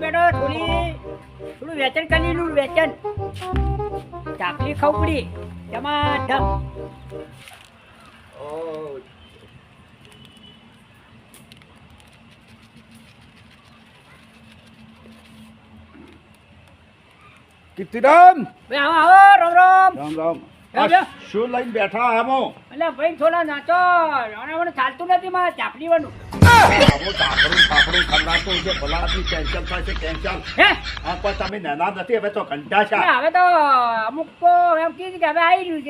બેઠો થોડું વેચન કરી લું વેચન ચાકલી ખવડી તેમાં ઢમ કીર્તિરામ આવો આવો રામ રામ રામ રામ આવજો. શું લઈને બેઠા આમો એટલે ભાઈ થોડા નાચો મને ચાલતું નથી મારે ચાપડીવાનું આમો થાપડું ખવડાવતો છે ભલા આદમી કેન્સલ થાય છે કેન્સલ હે આ કોઈ તમે નાના નથી હવે તો ઘંટા છે એટલે હવે તો અમુક તો એમ કીધું કે હવે આવી રહ્યું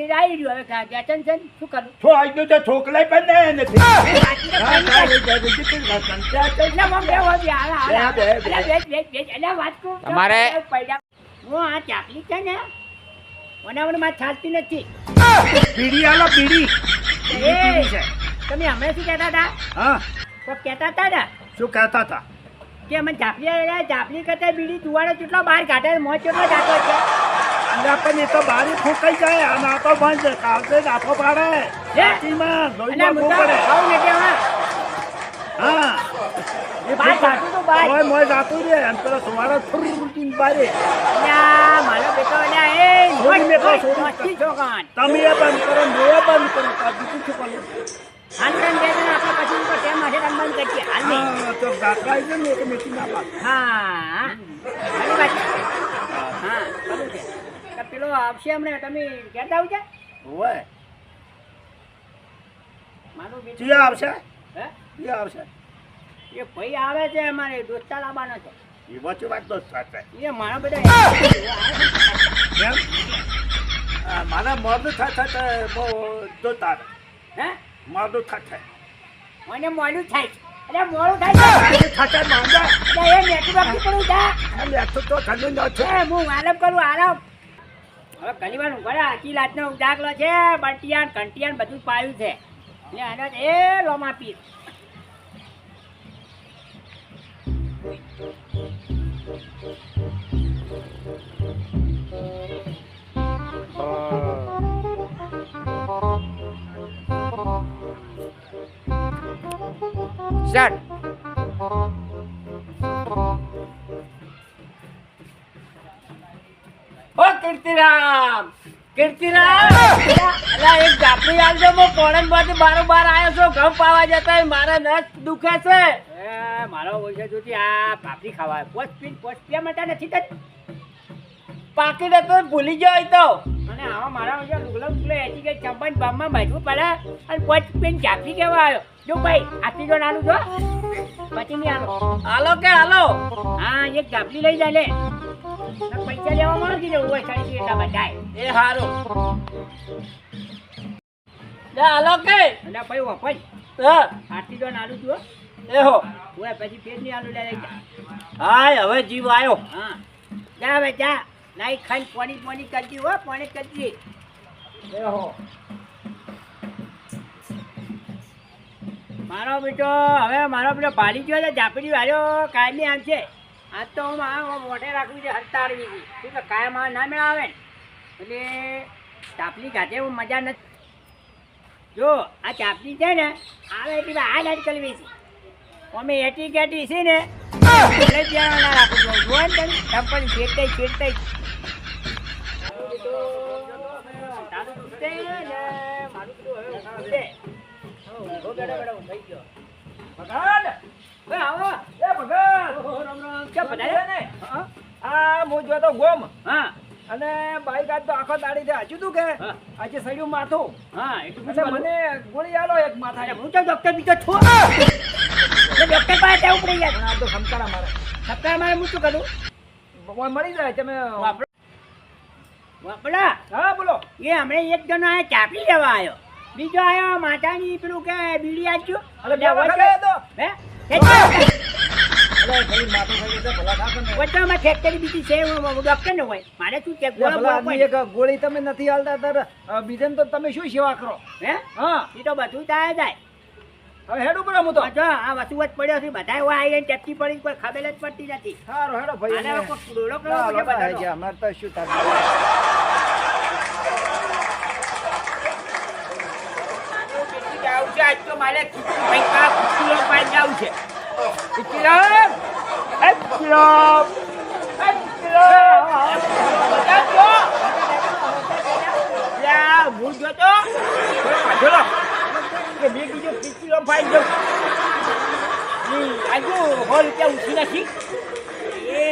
છે હવે વેચન છે ને શું કરું છો આવી ગયું છે છોકરાઈ પણ ને નથી બાકી તો કઈ નહીં. એટલે મમ બે હોતી, હાલ, હાલ, હાલ. બે. એટલે વેચ. એટલે વાત કરું તો તમારે- પૈડા. હું આ ચાકલી છે ને મને મારે ચાલતી નથી બીડી આલો બીડી એ તમે હમણાં શું કહેતા હતા હા તો કહેતા હતા ને શું કહેતા હતા કે અમે ચાપલી કરતા બીડી જુવાડો કેટલો બહાર કાઢે મોં કેટલો જાતો છે અને પણ એ તો બારી ફૂંકાઈ જાય અને આ તો બંધ કાવતે નાખો પાડે હે? સાચીમાં એટલે લોહીમાં હું તો પડે ખાઉં નથી હવે. હા એ બહાર જાતું તું બહાર. ઓય મોય જાતું રે એમ પેલા સુવાળો ફૂટીને બારે અલ્યા, મારો બેટો અલ્યા, એ છોડી મેકો, મોટી છોડી. મોટી છોકરાન. તમે એ બંધ કરો ને એ બંધ કરો તો બીજું શું કરવું હાલ તને બે જણ આપણે પછી ઉપર ટેમ માટે રમવાનું કરીએ. હાલ નહીં. હા તો ગાતરાઈ છે ને એક મેથી ના પાક હા સારી વાત છે. હા ખરું છે તો પેલો આવશે હમણાં તમે કહેતા આવજો ઓય મારું બેટું ચિયા આવશે હે ચિયા આવશે એ ભાઈ આવે છે અમારે દોસ્તા લાવવાનો છે એ વચ્ચે વાત તો સાચે એ મારા બધા એમ મારા મોઢું થાય તો તારે હે મોઢું થાય મને મોડું થાય છે. અરે મોડું થાય છે. થાય માંડા અરે એ નેટવર્ક થી પડું જા લેતો તો ઠંડુ ન છે હું આરામ કરું આરામ હવે ઘણી વાર ઊંઘાડા આખી રાતનો ઉજાગલો છે બંટિયાન ઘંટિયાન બધું પાયું છે એટલે આને એ લોમા પીર સ્ટાર્ટ. ઓ કીર્તિરામ કીર્તિરામ અલા એક જાપડી આલજો મો કોણનમાંથી બારોબાર આવ્યો છો ઘઉં પાવા જતા મારા નસ દુખે છે એ મારો ઓછે જોતી આ પાપડી ખાવા પોસ્ટ પીવા માટે નથી તત પાકીટ તો ભૂલી ગયો તો અને આવા મારા ઓછે લુગલો એથી કે ચંપન બામમાં બાજવું પડે અને પોસ્ટ પીને જાપડી કેવા આવ્યો જો ભાઈ આપી દો નાનું જો પછી નહીં હાલો કે હાલો હા એક જાપડી લઈ જાય લે પૈસા લેવા માંગે ને હોય સાડી એટલા બધાય એ હારું લે હાલો કે અને ભાઈ વફાઈ હા આટલી દો નાનું જો એ હો હોય પછી ફેર ની આલુ લઈ જા હાય હવે જીવ આવ્યો હા જા હવે જા લાઈ ખાઈ પાણી કરજી હો પાણી કરજી એ હો મારો બેટો હવે મારો બેટો પાડી ગયો છે જાપડી વાળ્યો કાયમી આમ છે આજ તો હું મોઢે રાખવી છે હડતાળવી છે શું કે કાયમ આ ના મેળાવે ને એટલે ચાપલી ખાતે હું મજા નથી જો આ ચાપલી છે ને આવે એટલે આ લાઈટ કરવી છે અમે એટી કેટી છે ને એટલે ત્યાં ના રાખું છું જુઓ ને તમે ચંપલ છેડતાઈ અને બાઈક આજ તો આખો દાડી છે હજુ તું કે આજે સડ્યું માથું એટલે મને ગોળી આલો એક માથા હું તો ડોક્ટર બીજો છું ડોક્ટર પાસે જવું પડી જાય આ તો સમકારા મારે સપ્તાહ મારે હું શું કરું મળી જાય તમે વાપડા હા બોલો એ હમણાં એક જણો આ ચાપલી લેવા આવ્યો બીજો આવ્યો માતાની પેલું કે બીડી આપ્યું અરે બે વખત આવ્યો તો હે અરે ભાઈ માથું થઈ જશે ભલા થાક ને વચ્ચેમાં ફેક્ટરી બીજી છે ડોક્ટર ને હોય મારે શું છે ભલા આદમી એક ગોળી તમે નથી હાલતા તાર બીજાને તો તમે શું સેવા કરો હે હા એ તો બધું થાય જાય હવે હેડ ઉપર હું તો જો આ વસુવત પડ્યો છે બધા એવા આવીને ટેપકી પડી કોઈ ખબર જ પડતી નથી સારું હેડો ભાઈ આને હવે કોઈ દોડો કરવો ચાલો, પડે આવી બધાનો. ગયા અમારે તો શું થાય આવું છે આજ તો મારે ખીચડી ભાઈ કા ખીચડીઓ પાઈ જાવું છે ખીચડીરામ એ કીર્તિરામ હું જોતો ચલો કે બે બીજો પીચીલો ફાઈ ગયો આજુ હોલ રૂપિયા ઉછી નાખી એ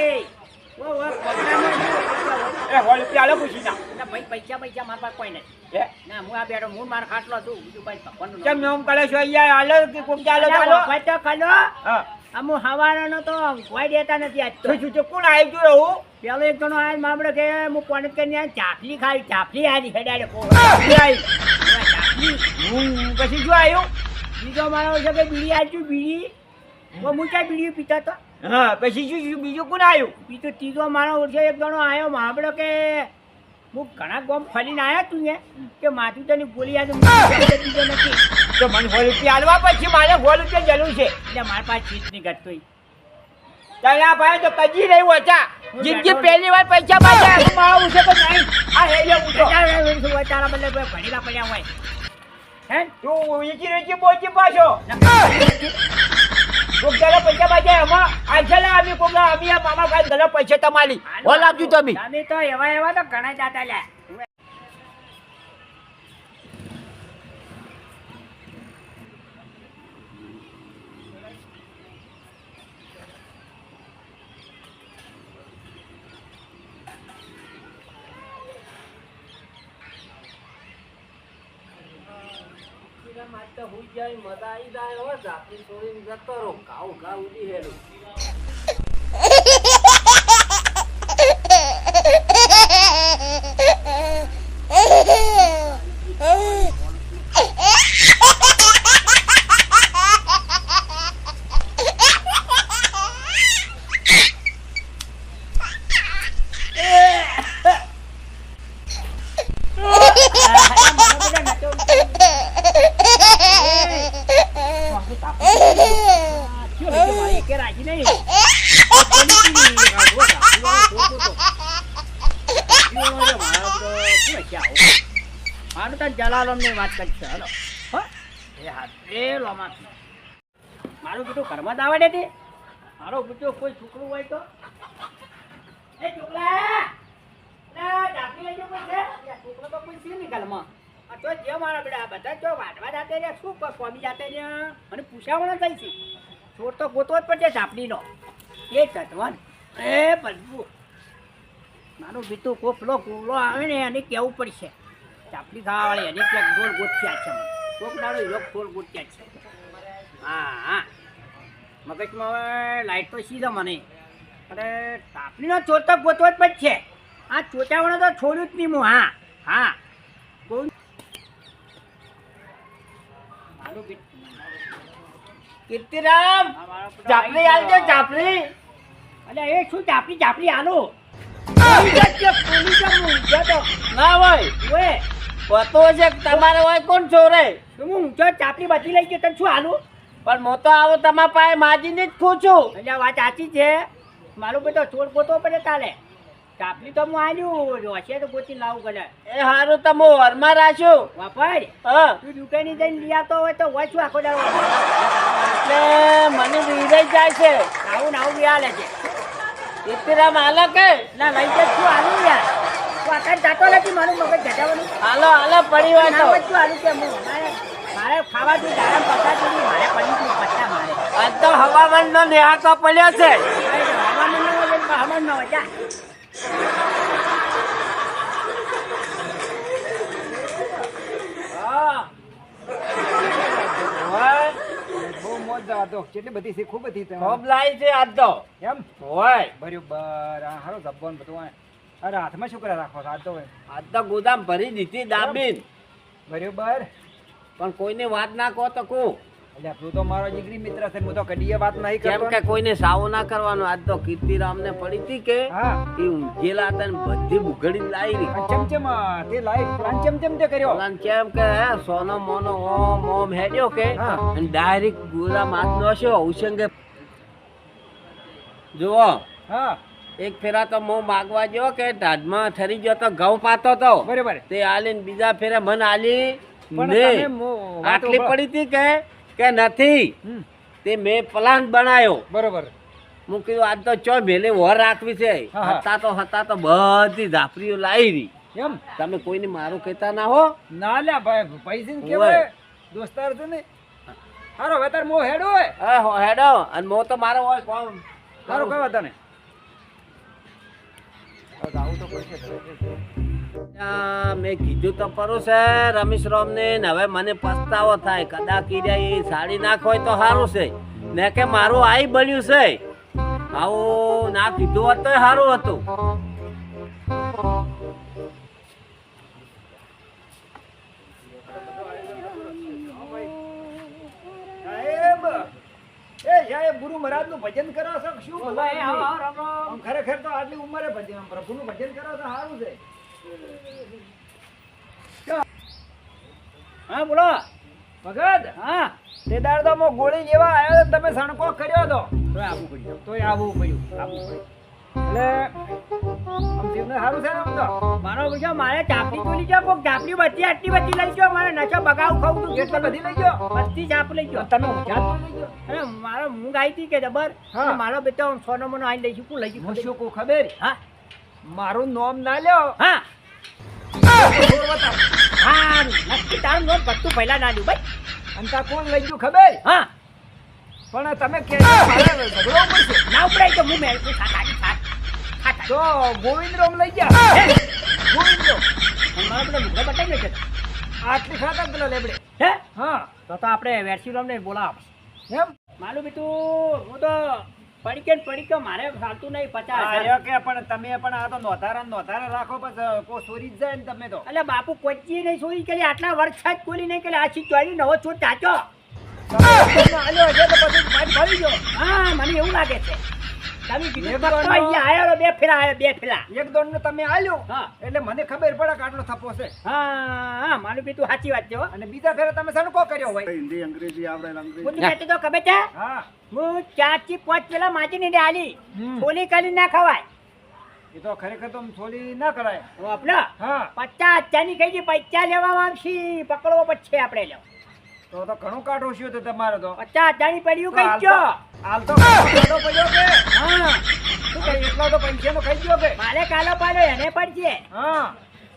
હોલ રૂપિયા આલે પૂછી ના ભાઈ પૈસા મારા પાસે કોઈ નથી ના હું આ બેઠો હું મારો ખાટલો છું બીજું ભાઈ ભગવાનનું કેમ નામ કરે છો અહીંયા હાલો કે કોમ ચાલો ચાલો ભાઈ તો ખાલો હા અમુ હવારનો તો કોઈ દેતા નથી આજ તો શું કોણ આવી ગયો હું પેલો એક જણો આજ મામડે કે હું કોને કરીને ચાપલી ખાઈ ચાપલી આની હેડાડે પછી શું આવ્યું બીજો મારો છે કે બીડી આજુ બીડી હું ક્યાં બીડી પીતા તો હા પછી શું બીજું કોણ આવ્યું બીજો ત્રીજો મારો ઓળખે એક જણો આવ્યો મામડો કે હું ઘણા ગોમ ફરીને આવ્યા તું ને કે માથું તને ગોળી આજે બીજો નથી તો મને હોલ રૂપિયા આલવા પછી મારે હોલ રૂપિયા જરૂર છે એટલે મારા પાસે ચીજ નહીં ઘટતો તારા ભાઈ તો કજી રહ્યું હતા જિંદગી પહેલી વાર પૈસા પાછા મારું છે તો નહીં આ હેલ્યો પૂછો તારા બદલે ભણેલા પડ્યા હોય હે તું ઈચી રેચી બોચી પાછો કોકલા પૈસા પાછા એમાં આછલા અમે કોકલા અમે આ મામા ભાઈ ગલા પૈસા તમારી હોલ આપજો તમે તમે તો એવા તો ઘણા જાતા લ્યા હુઈ જાય મજા આવી જાય હો જાપી છોડીને જતો રહો ઘાવ ઉડી હેલું વાત કરશે હલો મારું બેટું ઘરમાં જ આવડે છે મારો બેટો કોઈ છોકરું હોય તો એ છોકરા છોકરો તો કોઈ છે નહીં ઘરમાં આ તો જે મારા બેટા બધા જો વાટવા જાતે રે શું કોમી જાતે રે મને પૂછાવવાનો થઈ છે છોડ તો ગોતવો જ પડશે ઝાપડીનો એ ચટવન એ પલવું મારું બીતું કોપલો કોપલો આવે ને એને કહેવું પડશે ચાપલી ખાવાવાળી અને ક્યાંક ગોળ ગોત્યા છે કોક દાડો લોક ગોળ ગોત્યા છે હા મગજમાં હવે લાઈટ તો સીધો મને અરે ચાપલીનો ચોર તો ગોતવો જ પડશે આ ચોટાવાળો તો છોડ્યું જ નહીં હું હા કોઈ કીર્તિરામ ચાપલી આલજો ચાપલી અરે એ શું ચાપલી આલો ના હોય ઓએ પતો છે કે તમારે હોય કોણ ચોરે હું જો ચાપલી બધી લઈ ગયો તને શું આલું પણ હું તો આવો તમારા પાસે માજીને જ પૂછું એટલે વાત સાચી છે મારું બેટો ચોર ગોતવો પડે તાલે ચાપલી તો હું આલ્યું હશે તો ગોતી લાવું કરે એ હારું તમે વરમાં રાખ્યું વાપર હા તું દુકાને જઈને લઈ આવતો હોય તો હોય શું આખો દાડો એટલે મને વિરાઈ જાય છે આવું ને આવું બી લે છે કીર્તિરામ હાલો કે ના લઈ જ શું આલું યાર તું આકાશ જાતો નથી મારું મગજ ઘટાવાનું હાલો પડી હોય તો શું આલું કે મારે ખાવા તું ધારા પતા તું મારે પડી તું પત્તા મારે આજ તો હવામાનનો નેહાતો પડ્યો છે હમણ ન હોય જા બહુ મોજ હતો કેટલી બધી છે ખૂબ બધી ખૂબ લાઈ છે આજ તો એમ હોય બરોબર આ હારો જબ્બોન બધું અરે હાથમાં શું કરે રાખો આજ તો આજ તો ગોદામ ભરી દીધી દાબીન બરોબર પણ કોઈને વાત ના કહો તો કહું એટલે તું તો મારો જીગરી મિત્ર છે હું તો કડીએ વાત નહીં કેમ કરતો કે કોઈને સાવો ના કરવાનો આજ તો કીર્તિરામ ને પડી હતી કે હા એ ઊંઘેલા હતા ને બધી બુઘડી લાવી ચમચમ તે લાઈવ પ્લાન ચમચમ તે કર્યો કેમ કે સોનો મોનો ઓમ હેડ્યો કે હા. અને ડાયરેક્ટ ગોદામ હાથ નોશ્યો ઉસંગે જુઓ હા એક ફેરા તો મો માગવા ગયો કે ઢાઢમાં ઠરી ગયો તો ઘઉં પાતો તો બરોબર તે આલીને બીજા ફેરે મન આલી પણ ને તમે વાત આટલી ઉભા. પડી હતી કે નથી હમ, તે મેં પ્લાન બનાવ્યો બરોબર હું કીધું આજ તો ચો ભેલે વર રાખવી છે. હા, હા. હતા તો બધી ઝાપરીઓ લાવી રહી. એમ તમે કોઈને મારું કહેતા ના હો. ના લ્યા ભાઈ પૈસા ઓવે. કેવાય દોસ્તાર છે ને હારો હવે તાર મો હેડો હોય હેડો અને મો તો મારો હોય કોમ. હારો કહેવા તને મેં કીધું તો પરું છે રમેશ રામ ને હવે મને પસ્તાવો થાય કદાચ એ સાડી નાખો હોય તો સારું છે ને કે મારું આઈ બન્યું છે આવું ના કીધું હોત તો સારું હતું. સાહેબ સાહેબ ગુરુ મહારાજ નું ભજન કરો છો કે શું ભલા આમ ખરેખર તો આટલી ઉંમરે ભજન પ્રભુનું ભજન કરો તો સારું છે હા બોલો ભગત હા તે દાડ તો મો ગોળી લેવા આવ્યો તો તમે સણકો કર્યો તો તોય આવવું પડ્યું તોય આવવું પડ્યું એટલે આમ જીવને સારું છે ને આમ તો મારો પૂછો મારે ચાપડી તો લઈ જાઓ કોક ચાપડી બધી આટલી બધી લઈ જાઓ મારે નશો બગાવ ખાવું તું એટલે બધી લઈ ગયો બધી ચાપ લઈ જાઓ તમે ઊંઝા તો લઈ ગયો અરે મારો મૂંગ આવી હતી કે જબર હા. મારો બેટો સોનો મોનો આઈને લઈશું કોણ લઈ હું ગયું શું કહું ખબર હા મારું નામ ના લ્યો હા હા નક્કી તારું નોટ બધું પહેલા ના લ્યું ભાઈ અને તા કોણ લઈ ગયું ખબર હા પણ તમે કે મારે ઝઘડો પડશે ના ઉપડાય તો હું મેળ ખાતા તો ગોવિંદરામ લઈ ગયા ગોવિંદરામ મારો પેલો લુગડો બતાવી લેશે આટલી ખાતા પેલા લેબડે હે હા તો આપણે વેરસીરામ ને બોલાવ એમ માલું બીતું હું તો પડી કે મારે ચાલતું નહીં 50,000 આર્યો કે પણ તમે પણ આ તો નોધારા રાખો પછી કો સોરી જ જાય ને તમે તો એટલે બાપુ કોઈ નહીં ચોરી કરી આટલા વર્ષ જ કોલી નહીં કરી આછી ચોરી નવો ચોર ચાચો આલ્યો હશે તો પછી મારી ફરી ગયો હા મને એવું લાગે છે તમે કીધું એક તો દોડનો- અહીંયા આયો બે ફેરા આયો બે ફેરા એક દોડ ને તમે આલ્યો હા. એટલે મને ખબર પડે કે આટલો થપ્પો છે હા માલું બીતું સાચી વાત છે હો અને બીજા ફેરે તમે સણકો કર્યો હોય હિન્દી અંગ્રેજી આવડે અંગ્રેજી હું કહેતો તો ખબર છે હા હું 4 થી 5 પેલા માચીને આલી હમ. ચોરી કરી ના ખવાય એ તો ખરેખર તો સોરી ના કરાય આપણો હા 50,000 ની કઈ પૈસા લેવામાં આવશે પકડવો પછી આપણે લો તો ઘણું કાઢો છું તો તમારે તો 50,000 ની પડ્યું કઈ હાલ ગયો હાલ તો કાઢો પડ્યો કે હા એટલો તો પૈસાનો ખાઈ ગયો કે મારે કાલો પાડ્યો એને પડશે હા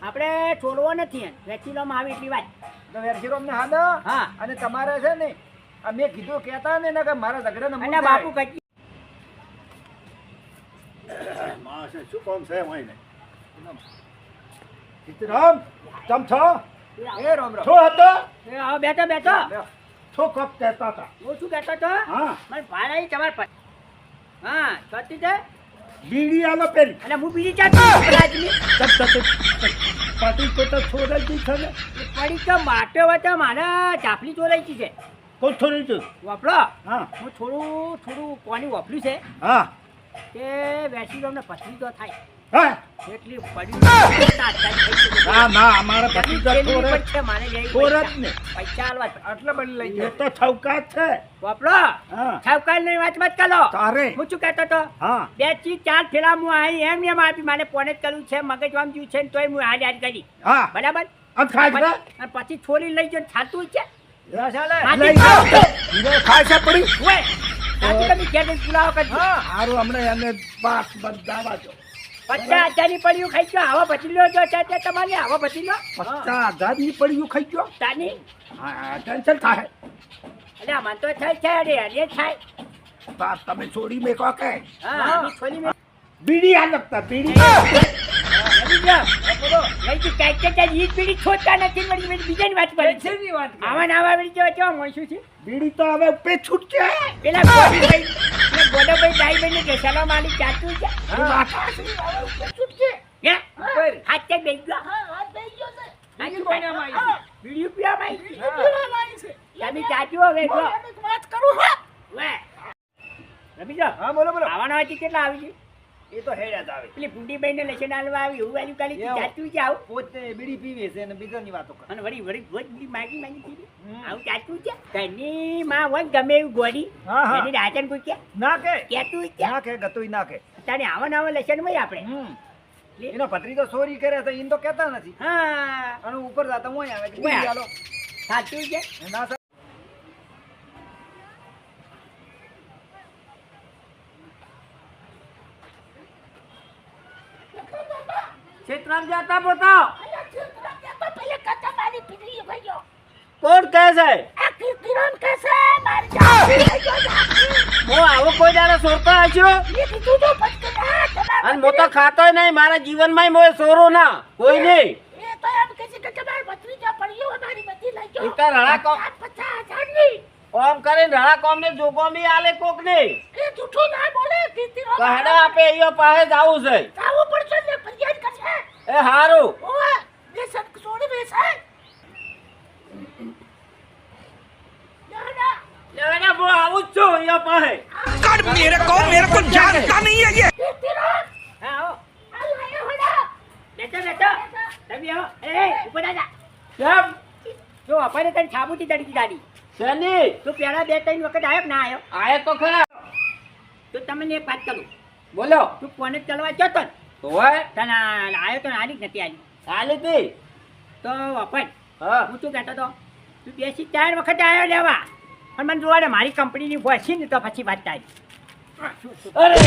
આપણે છોડવો નથી વેચીલોમાં આવી એટલી વાત તો વેરશીરોમ ને હાદા હા અને તમારે છે ને આ મેં કીધું કહેતા ને કે મારા ઝઘડા અને બાપુ કઈ માણસે શું કામ છે મહિને સીતારામ તમ છો એ રામ રામ છો હતો આવો બેઠો બેઠો છો કપ કહેતા હતા હું શું કહેતો તો હા મને ભાડા તમારે હા છતી છે બીડી આલો પેરી અને હું બીજી ચાટું રાજની પાટી તો છોડાઈ ગઈ છે ને પડી તો માટો વચ્ચે મારા ચાપલી ચોરાઈ છે કોઈ છોડી દઉં વાપરો હા હું થોડું કોની વાપર્યું છે હા કે વેચી અમને પસંદ તો થાય હા એટલી પડી ના ના અમારે પછી તો છોડે છે મારે લેવી છોડે જ પૈસા. ને પૈસા આલવા છે. આટલા બની લઈ એ ગયો તો છૌકાત છે વાપરો હા છાવકાલ ની વાત મત કરો તારે હું શું કહેતો તો હા 2 થી 4 ફેરા હું અહીં એમ આપી મારે પોને જ કર્યું છે મગજવામ જ્યું છે ને તોય હું હાલ યાદ કરી હા બરાબર અને ખાય છે અને પછી છોડી લઈ જઈને થાતું છે ના ચાલે માટી લઈ ખાઓ જાઓ. તો. હીરો ખાય છે પડી ઓય, આજે તમે ઘેર જઈને પુલાવ કરજો. હારું હમણાં એને પાક બધાવા જો 50,000 ની પડ્યું ખાઈ ગયો આવા પચીલો જો છે તે તમારી આવા પચીલો 50,000 ની પડ્યું ખાઈ ગયો તાની હા ટેન્શન થાય એટલે મન તો થાય છે અરે અરે થાય બા તમે છોડી મેકો કે હા હું છોડી મેં બીડી આ લગતા બીડી લઈ જાઓ. લઈ જી કાંઈક કે ઈ જ બીડી છોડતા નથી વળી મેં બીજાની વાત કરી છે પૈસાની વાત કરે. આવા ને આવા વળી જો કેવા મળશું છે બીડી તો હવે પે છૂટશે પેલા ગોડાભાઈ ડાઈબેન ને કેસાલો માલી ચાચું છે એ માથા છે, હવે પે છૂટશે હે ઉપર. હાથ ચેક બેસી ગયો હાથ બેસી ગયો છે બીડી પીવામાં આવી છે. બીડી પીવામાં આવી છે. પીવામાં આવી છે. તમે ચાચું હવે જો વાત કરું હા વે રમી જાઓ. હા બોલો બોલો આવવાના હોય કેટલા આવી છે એ તો હેડ્યા જ આવે પેલી ભૂંડીબાઈ ને લેશન આલવા આવી એવું વાલ્યું કાલી એવું. ચાચું છે આવું પોતે બીડી પીવે છે અને બીજાની વાતો કરે અને વળી વળી રોજ બીડી માગી હમ. આવું ચાચું છે ઘરની માં હોય ને ગમે એવું ગોળી હા, હા. એની રાચન કોઈ કે ના કે કેતું છે ના કે ગતુંય ના કે તારે આવા નવા લેશન માં આપણે એનો ભત્રીજો ચોરી કરે તો એને તો કહેતા નથી હા અને ઉપર જાતા હું આવે કે ઓય. બીડી આલો. સાચું છે ના સર. ખેતરામ જતા પોતા કોણ કહે છે હું આવો કોઈ દાડો સોરતો હશું અને હું તો ખાતોય નહીં મારા જીવનમાં મોય સોરો ના કોઈ નહીં ઈ તો રળા કોમ ઓમ કરીને રળા કોમ ને જોગો મી આલે કોક નહીં કહેડા આપે ઈયો પાસે જાવું છે એ હારું લેવાના હું આવું જ છું ઈયો પાસે હા આવો બેઠો તમે આવો એ ઉપર આજા કેમ જો આપણે તને સાબુતી દડકી દાડી શેની તું પહેલા 2-3 વખત આવ્યો કે ના આવ્યો આયે તો ખરા તો તમને એક વાત કરું બોલો તું કોને ચલવા જતો ને હોય તને આવ્યો તો આલી જ નથી આલી ચાલી તી તો વપન હા હું શું કહેતો તો તું 2-4 વખત આવ્યો લેવા પણ મને જોવા દે મારી કંપનીની ભોસી ને તો પછી વાત થાય અરે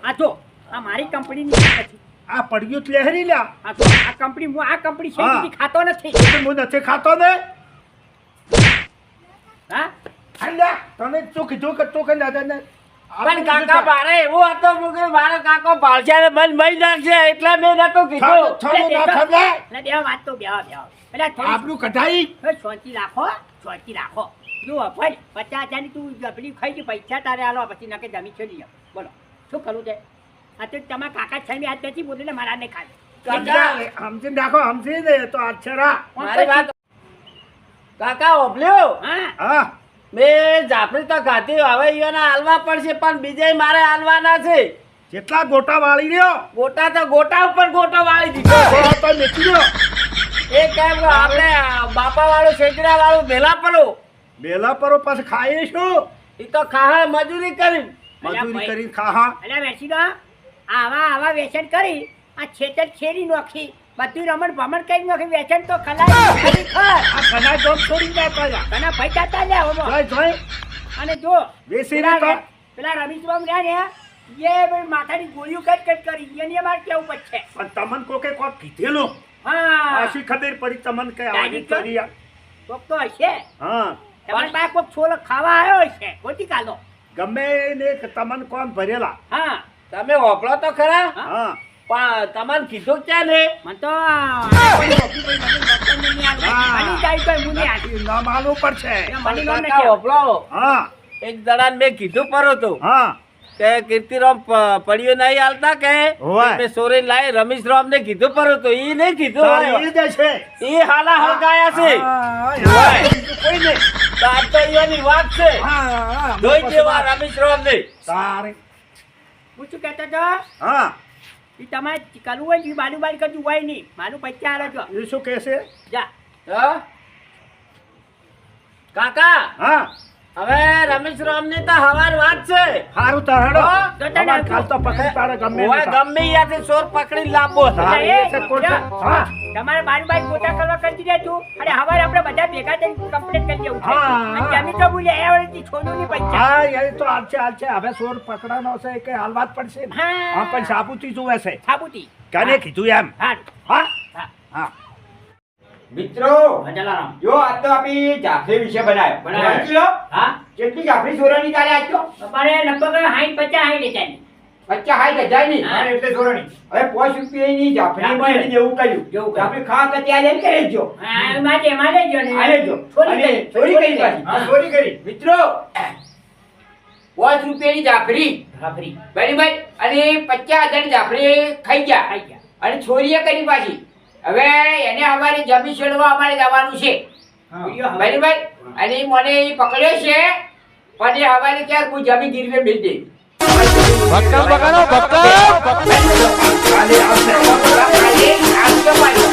આ જો આ મારી કંપનીની પછી આ પડ્યું જ લહેરી લ્યા આ જો આ કંપની હું આ કંપની છે હા. ખાતો નથી હું નથી ખાતો ને હા અલ્યા તને શું કીધું કે તું કે દાદા ને પણ કાકા મારે એવું હતું કે મારો કાકો ભાળશે ને મન મહી નાખશે એટલે મેં નતો કીધું છોડું ના ખબર એટલે બે વાત તો બે એટલે થોડી આપણું કઢાઈ શાંતિ રાખો જો ભાઈ 50,000 ની તું જબડી ખાઈ ગઈ પૈસા તારે આલો પછી નકે જમી છોડી જાવ બોલો શું કરવું છે આ તો તમારા કાકા છે ને આજ નથી બોલીને મારા ને ખાય સમજી નાખો સમજી દે તો અક્ષરા મારી વાત કાકા ઓભલ્યો હા હા મેં જાફરી તો ખાધી હવે ઈયોને હાલવા પડશે પણ બીજે મારે હાલવાના છે જેટલા ગોટા વાળી રહ્યો ગોટા તો ગોટા ઉપર ગોટો વાળી દીધો તો મેચી રહ્યો એ કેમ કે આપણે બાપા વાળું શેકડા વાળું ભેલા પડો બેલા પરો પાસે ખાઈએ શું ઈ તો ખાહે મજૂરી કરી મજૂરી કરીને ખાહા એટલે વેચી દો આવા વેચન કરી આ છેતર ખેરી નોખી બધું રમણ ભમણ કરી નોખી વેચન તો ખલાઈ ખરેખર આ કના જોબ છોડી જતા જા તને ભાઈ જાતા લે હોમો જોઈ જોઈ અને જો વેસી પેલા તો પેલા રમેશબાબુ રહ્યા ને એ ભાઈ માથાની ગોળીઓ કટ કરી એની માર કેવું પડશે પણ તમને કોકે કોક કીધેલું હા આશી ખબર પડી તમને કે આવી કરી આ. કોક તો હશે હા તમારી પાસે કોક છોલો ખાવા આવ્યો હશે ખોટી કાલો ગમે ને કે તમને કોણ ભરેલા હા તમે ઓપળો તો ખરા હા પણ તમને કીધું ક્યાં ને મને તો ના માલવું પડશે કાકા ઓપળો હા એક દડાને મેં કીધું પરો તો હા કે કીર્તિરામ પડ્યો નહીં હાલતા કે હોવે. મેં સોરી લાઈ રમેશરામ ને કીધું પરો તો ઈ નહીં કીધું તારી હોય. ઈ જ છે ઈ હાલા હળગાયા છે હા, હોય. કોઈ નહીં તો આ તો ઈયોની વાત છે હા જોઈ દેવા રમેશરામ ને તારે હું શું કહેતો હતો હા એ તમારે કરવું હોય ને બાજુ બાજુ કરતું હોય નહીં મારું પૈસા આલો છો એ શું કહેશે જા હા? કાકા હા હવે રમેશરામ ની તો હવાર વાત છે હારું તો હેડો હા, તો તને અમાર કાલ તો પકડી તારે ગમે ઓય તે ગમે યાથી ચોર પકડી લાવો હા, એ, એ છે કોણ છે? હા. તમારે બાજુ બાજુ ગોટા કરવા કરી દેતું અને હવે આપણે બધા ભેગા થઈને કમ્પ્લીટ કરી દેવું છે હા, અને હા. જમીન તો બોલી આવ્યા છોડું નહીં પૈસા હા એ તો હાલશે હવે સોર પકડાનો છે કે હાલવા જ પડશે ને. હા. હા પણ સાબુતી જુએ છે સાબુતી કાને કીધું એમ હારું હા હા હા મિત્રો જલારામ જો આજ તો આપી જાફરી વિશે બનાવ્યો બનાવ્યો. વાંચી લો. હા કેટલી જાફરી સોરાની ચાલે આજ તો તમારે લગભગ 60-50 લેજાની 50,000 ની હા. અને એટલે સોરાની હવે 5 રૂપિયાની જાફરી જાફરી. મળીને જેવું કર્યું જેવું કર્યું. જાફરી ખાવા તો ત્યાં લઈને કરી જો હા મારે મારે જો ને આલે જો છોડી અને દે ચોરી કરી પાછી. હા, ચોરી કરી મિત્રો 5 રૂપિયાની જાફરી જાફરી બરાબર અને 50,000 ની જાફરી ખાઈ ગયા ખાઈ ગયા અને છોરીએ કરી પાછી હવે એને અમારે જમી છેડવા અમારે જવાનું છે વિડિયો હવે બરાબર અને ઈ મને ઈ પકડ્યો છે પણ એ હવારે ક્યાંક હું જમી ગીરવે મેળ દે ભક્કમ પકડો ભક્કમ કાલે આવશે. કાલે આવશે પાછો.